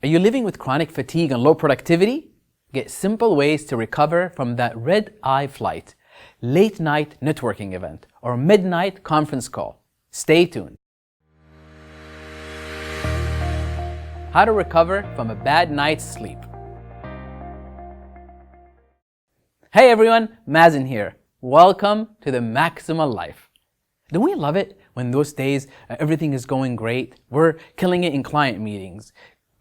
Are you living with chronic fatigue and low productivity? Get simple ways to recover from that red-eye flight, late night networking event, or midnight conference call. Stay tuned. How to recover from a bad night's sleep. Hey everyone, Mazen here. Welcome to the Maximal Life. Don't we love it when those days everything is going great? We're killing it in client meetings,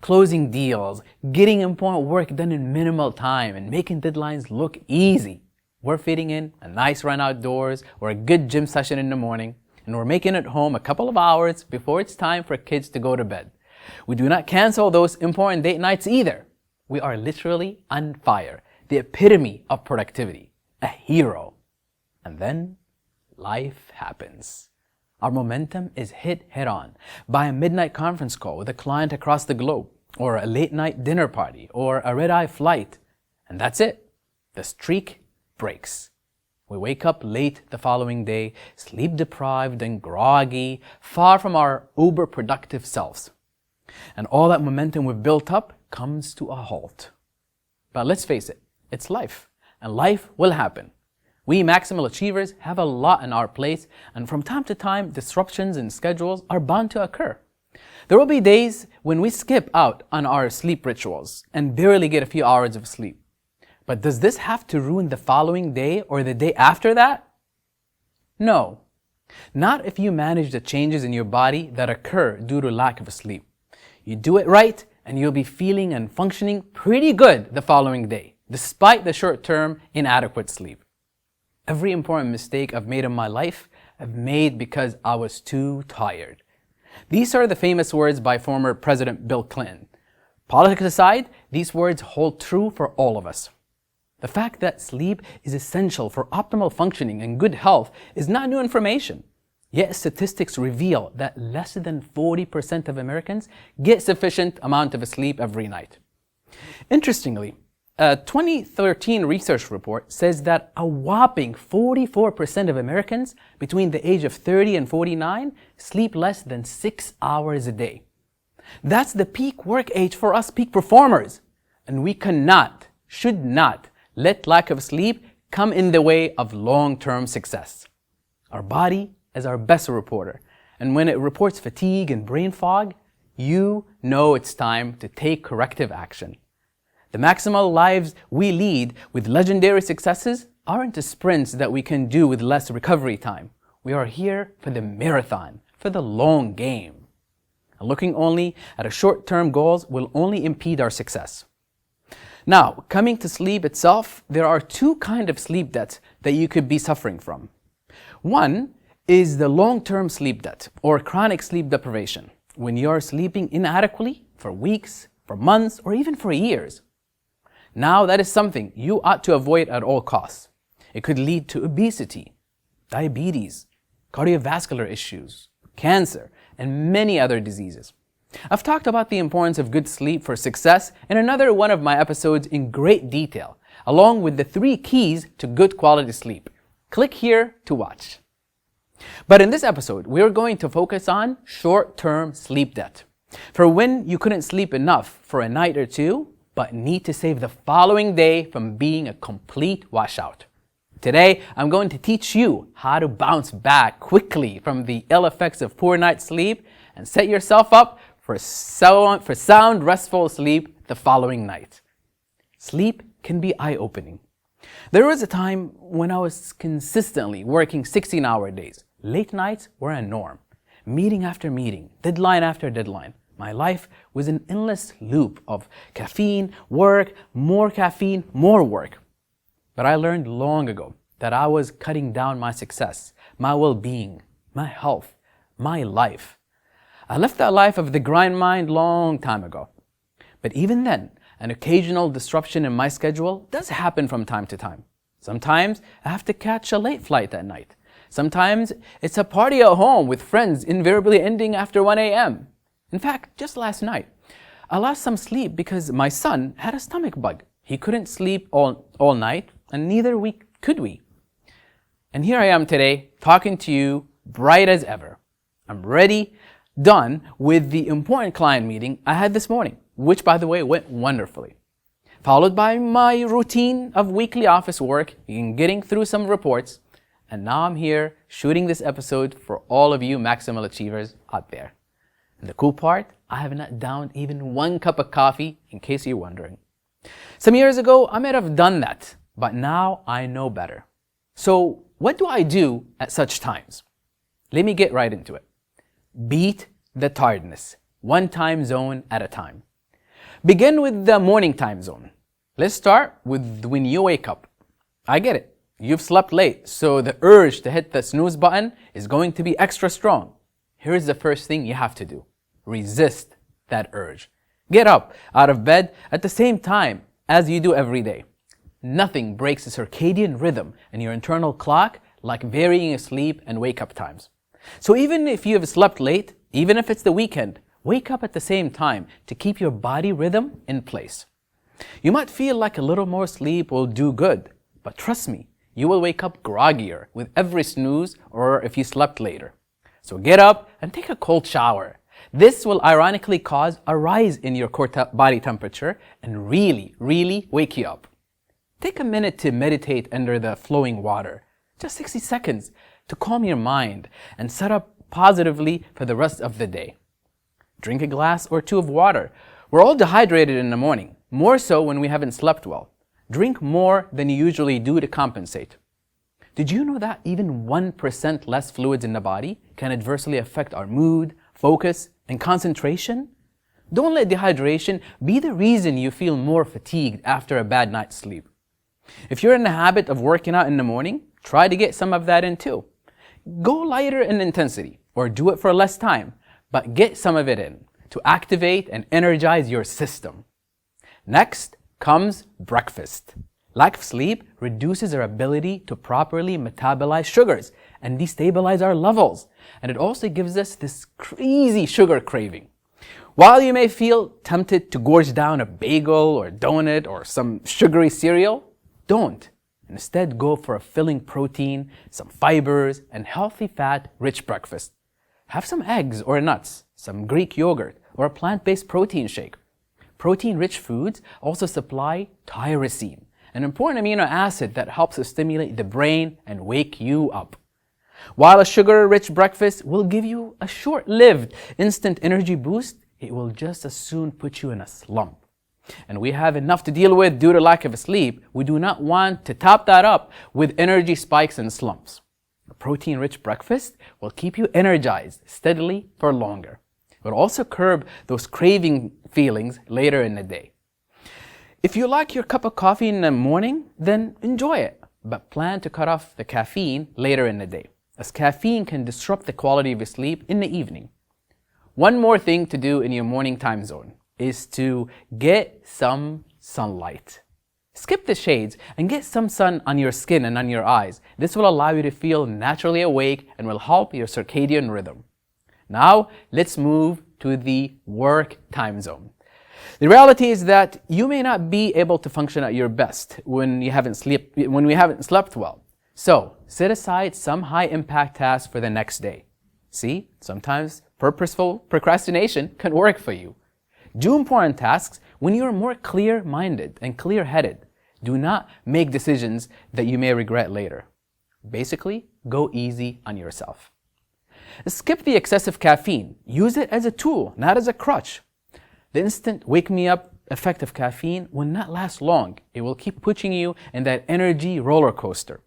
closing deals, getting important work done in minimal time, and making deadlines look easy. We're fitting in a nice run outdoors or a good gym session in the morning, and we're making it home a couple of hours before it's time for kids to go to bed. We do not cancel those important date nights either. We are literally on fire, the epitome of productivity, a hero. And then life happens. Our momentum is hit head-on by a midnight conference call with a client across the globe, or a late-night dinner party, or a red-eye flight. And that's it. The streak breaks. We wake up late the following day, sleep-deprived and groggy, far from our uber-productive selves. And all that momentum we've built up comes to a halt. But let's face it, it's life, and life will happen. We maximal achievers have a lot on our plates, and from time to time, disruptions in schedules are bound to occur. There will be days when we skip out on our sleep rituals and barely get a few hours of sleep. But does this have to ruin the following day or the day after that? No. Not if you manage the changes in your body that occur due to lack of sleep. You do it right, and you'll be feeling and functioning pretty good the following day, despite the short-term inadequate sleep. Every important mistake I've made in my life, I've made because I was too tired. These are the famous words by former President Bill Clinton. Politics aside, these words hold true for all of us. The fact that sleep is essential for optimal functioning and good health is not new information. Yet statistics reveal that less than 40% of Americans get sufficient amount of sleep every night. Interestingly, a 2013 research report says that a whopping 44% of Americans between the age of 30 and 49 sleep less than 6 hours a day. That's the peak work age for us peak performers. And we should not let lack of sleep come in the way of long-term success. Our body is our best reporter. And when it reports fatigue and brain fog, you know it's time to take corrective action. The maximal lives we lead with legendary successes aren't sprints that we can do with less recovery time. We are here for the marathon, for the long game. And looking only at short-term goals will only impede our success. Now, coming to sleep itself, there are two kinds of sleep debts that you could be suffering from. One is the long-term sleep debt, or chronic sleep deprivation, when you are sleeping inadequately for weeks, for months, or even for years. Now that is something you ought to avoid at all costs. It could lead to obesity, diabetes, cardiovascular issues, cancer, and many other diseases. I've talked about the importance of good sleep for success in another one of my episodes in great detail, along with the 3 keys to good quality sleep. Click here to watch. But in this episode, we're going to focus on short-term sleep debt. For when you couldn't sleep enough for a night or two, but need to save the following day from being a complete washout. Today, I'm going to teach you how to bounce back quickly from the ill effects of poor night's sleep and set yourself up for sound, restful sleep the following night. Sleep can be eye-opening. There was a time when I was consistently working 16-hour days. Late nights were a norm. Meeting after meeting, deadline after deadline. My life was an endless loop of caffeine, work, more caffeine, more work. But I learned long ago that I was cutting down my success, my well-being, my health, my life. I left that life of the grind mind long time ago. But even then, an occasional disruption in my schedule does happen from time to time. Sometimes I have to catch a late flight at night. Sometimes it's a party at home with friends, invariably ending after 1 a.m. In fact, just last night, I lost some sleep because my son had a stomach bug. He couldn't sleep all night, and neither could we. And here I am today, talking to you, bright as ever. I'm ready, done with the important client meeting I had this morning. which by the way went wonderfully. Followed by my routine of weekly office work and getting through some reports. And now I'm here shooting this episode for all of you maximal achievers out there. And the cool part, I have not downed even one cup of coffee, in case you're wondering. Some years ago, I might have done that, but now I know better. So what do I do at such times? Let me get right into it. Beat the tiredness, one time zone at a time. Begin with the morning time zone. Let's start with when you wake up. I get it. You've slept late, so the urge to hit the snooze button is going to be extra strong. Here's the first thing you have to do. Resist that urge. Get up out of bed at the same time as you do every day. Nothing breaks the circadian rhythm and your internal clock like varying your sleep and wake up times. So even if you have slept late, even if it's the weekend, wake up at the same time to keep your body rhythm in place. You might feel like a little more sleep will do good, but trust me, you will wake up groggier with every snooze or if you slept later. So get up and take a cold shower. This will ironically cause a rise in your body temperature and really wake you up. Take a minute to meditate under the flowing water, just 60 seconds to calm your mind and set up positively for the rest of the day. Drink a glass or two of water. We're all dehydrated in the morning, more so when we haven't slept well. Drink more than you usually do to compensate. Did you know that even 1% less fluids in the body can adversely affect our mood, focus, and concentration? Don't let dehydration be the reason you feel more fatigued after a bad night's sleep. If you're in the habit of working out in the morning, try to get some of that in too. Go lighter in intensity or do it for less time, but get some of it in to activate and energize your system. Next comes breakfast. Lack of sleep reduces our ability to properly metabolize sugars and destabilize our levels. And it also gives us this crazy sugar craving. While you may feel tempted to gorge down a bagel or donut or some sugary cereal, don't. Instead, go for a filling protein, some fibers, and healthy fat-rich breakfast. Have some eggs or nuts, some Greek yogurt, or a plant-based protein shake. Protein-rich foods also supply tyrosine, an important amino acid that helps to stimulate the brain and wake you up. While a sugar-rich breakfast will give you a short-lived instant energy boost, it will just as soon put you in a slump. And we have enough to deal with due to lack of sleep. We do not want to top that up with energy spikes and slumps. A protein-rich breakfast will keep you energized steadily for longer. It will also curb those craving feelings later in the day. If you like your cup of coffee in the morning, then enjoy it, but plan to cut off the caffeine later in the day, as caffeine can disrupt the quality of your sleep in the evening. One more thing to do in your morning time zone is to get some sunlight. Skip the shades and get some sun on your skin and on your eyes. This will allow you to feel naturally awake and will help your circadian rhythm. Now, let's move to the work time zone. The reality is that you may not be able to function at your best when we haven't slept well. So, set aside some high-impact tasks for the next day. See, sometimes purposeful procrastination can work for you. Do important tasks when you are more clear-minded and clear-headed. Do not make decisions that you may regret later. Basically, go easy on yourself. Skip the excessive caffeine. Use it as a tool, not as a crutch. The instant wake-me-up effect of caffeine will not last long. It will keep pushing you in that energy roller coaster.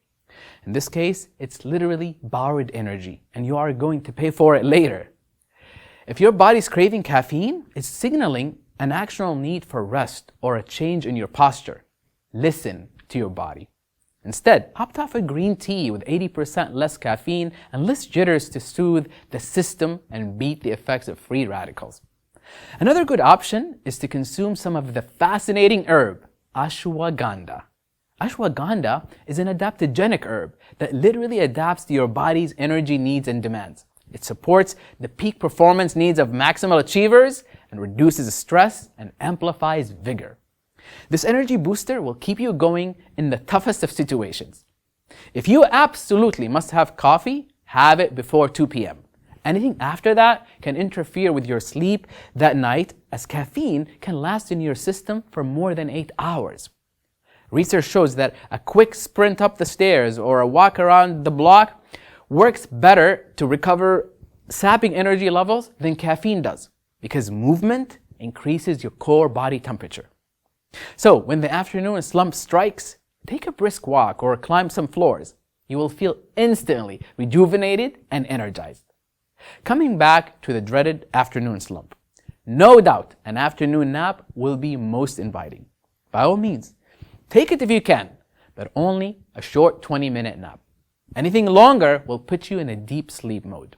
In this case, it's literally borrowed energy, and you are going to pay for it later. If your body's craving caffeine, it's signaling an actual need for rest or a change in your posture. Listen to your body. Instead, opt off a green tea with 80% less caffeine and less jitters to soothe the system and beat the effects of free radicals. Another good option is to consume some of the fascinating herb, Ashwagandha. Ashwagandha is an adaptogenic herb that literally adapts to your body's energy needs and demands. It supports the peak performance needs of maximal achievers and reduces stress and amplifies vigor. This energy booster will keep you going in the toughest of situations. If you absolutely must have coffee, have it before 2 p.m. Anything after that can interfere with your sleep that night, as caffeine can last in your system for more than 8 hours. Research shows that a quick sprint up the stairs or a walk around the block works better to recover sapping energy levels than caffeine does, because movement increases your core body temperature. So when the afternoon slump strikes, take a brisk walk or climb some floors. You will feel instantly rejuvenated and energized. Coming back to the dreaded afternoon slump, no doubt an afternoon nap will be most inviting. By all means, take it if you can, but only a short 20-minute nap. Anything longer will put you in a deep sleep mode.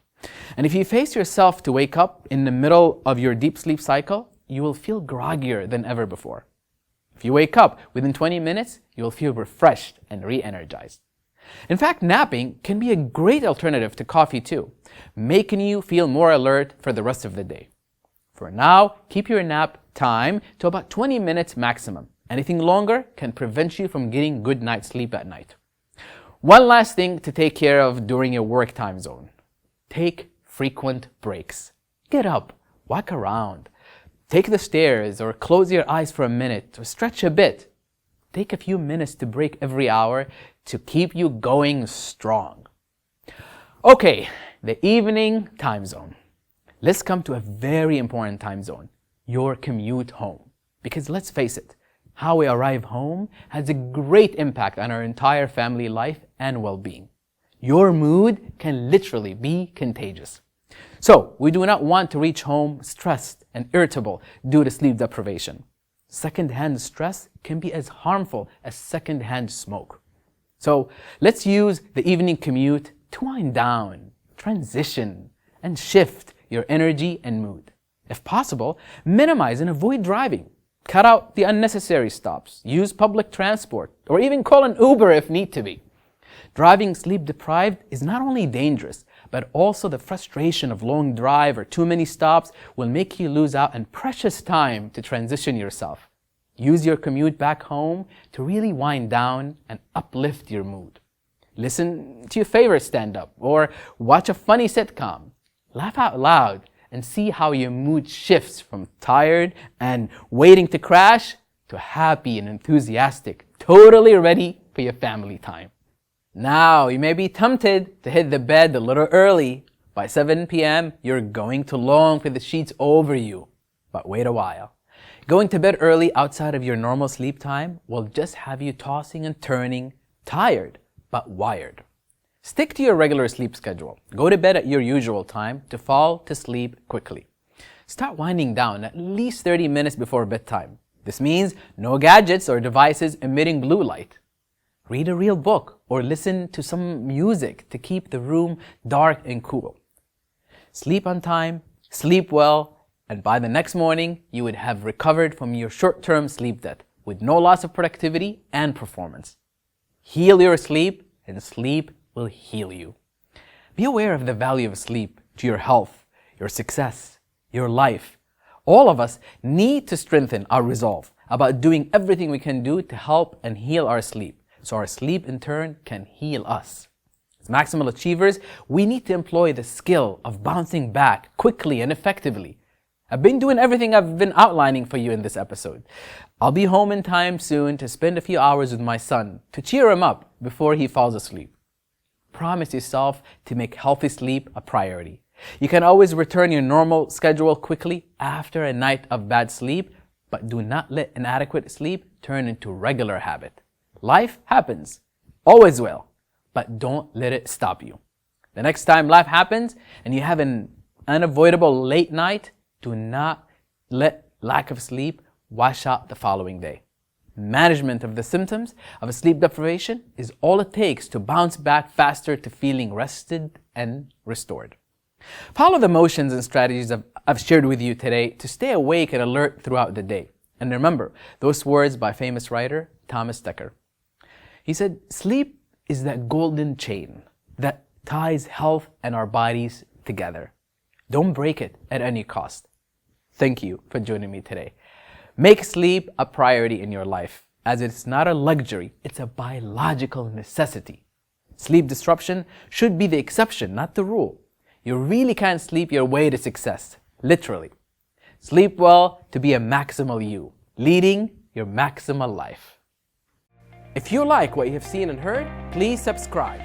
And if you face yourself to wake up in the middle of your deep sleep cycle, you will feel groggier than ever before. If you wake up within 20 minutes, you will feel refreshed and re-energized. In fact, napping can be a great alternative to coffee too, making you feel more alert for the rest of the day. For now, keep your nap time to about 20 minutes maximum. Anything longer can prevent you from getting good night's sleep at night. One last thing to take care of during your work time zone. Take frequent breaks. Get up, walk around, take the stairs, or close your eyes for a minute, or stretch a bit. Take a few minutes to break every hour to keep you going strong. Okay, the evening time zone. Let's come to a very important time zone, your commute home. Because let's face it, how we arrive home has a great impact on our entire family life and well-being. Your mood can literally be contagious. So, we do not want to reach home stressed and irritable due to sleep deprivation. Second-hand stress can be as harmful as second-hand smoke. So, let's use the evening commute to wind down, transition, and shift your energy and mood. If possible, minimize and avoid driving. Cut out the unnecessary stops, use public transport, or even call an Uber if need to be. Driving sleep deprived is not only dangerous, but also the frustration of long drive or too many stops will make you lose out on precious time to transition yourself. Use your commute back home to really wind down and uplift your mood. Listen to your favorite stand-up or watch a funny sitcom. Laugh out loud and see how your mood shifts from tired and waiting to crash to happy and enthusiastic, totally ready for your family time. Now, you may be tempted to hit the bed a little early. By 7 p.m., you're going to long for the sheets over you. But wait a while. Going to bed early outside of your normal sleep time will just have you tossing and turning, tired but wired. Stick to your regular sleep schedule. Go to bed at your usual time to fall to sleep quickly. Start winding down at least 30 minutes before bedtime. This means no gadgets or devices emitting blue light. Read a real book or listen to some music to keep the room dark and cool. Sleep on time, sleep well, and by the next morning, you would have recovered from your short-term sleep debt with no loss of productivity and performance. Heal your sleep, and sleep will heal you. Be aware of the value of sleep to your health, your success, your life. All of us need to strengthen our resolve about doing everything we can do to help and heal our sleep, so our sleep in turn can heal us. As maximal achievers, we need to employ the skill of bouncing back quickly and effectively. I've been doing everything I've been outlining for you in this episode. I'll be home in time soon to spend a few hours with my son to cheer him up before he falls asleep. Promise yourself to make healthy sleep a priority. You can always return your normal schedule quickly after a night of bad sleep, but do not let inadequate sleep turn into regular habit. Life happens, always will, but don't let it stop you. The next time life happens and you have an unavoidable late night, do not let lack of sleep wash out the following day. Management of the symptoms of sleep deprivation is all it takes to bounce back faster to feeling rested and restored. Follow the motions and strategies I've shared with you today to stay awake and alert throughout the day. And remember those words by famous writer Thomas Dekker. He said, "Sleep is that golden chain that ties health and our bodies together. Don't break it at any cost." Thank you for joining me today. Make sleep a priority in your life, as it's not a luxury, it's a biological necessity. Sleep disruption should be the exception, not the rule. You really can't sleep your way to success, literally. Sleep well to be a maximal you, leading your maximal life. If you like what you have seen and heard, please subscribe.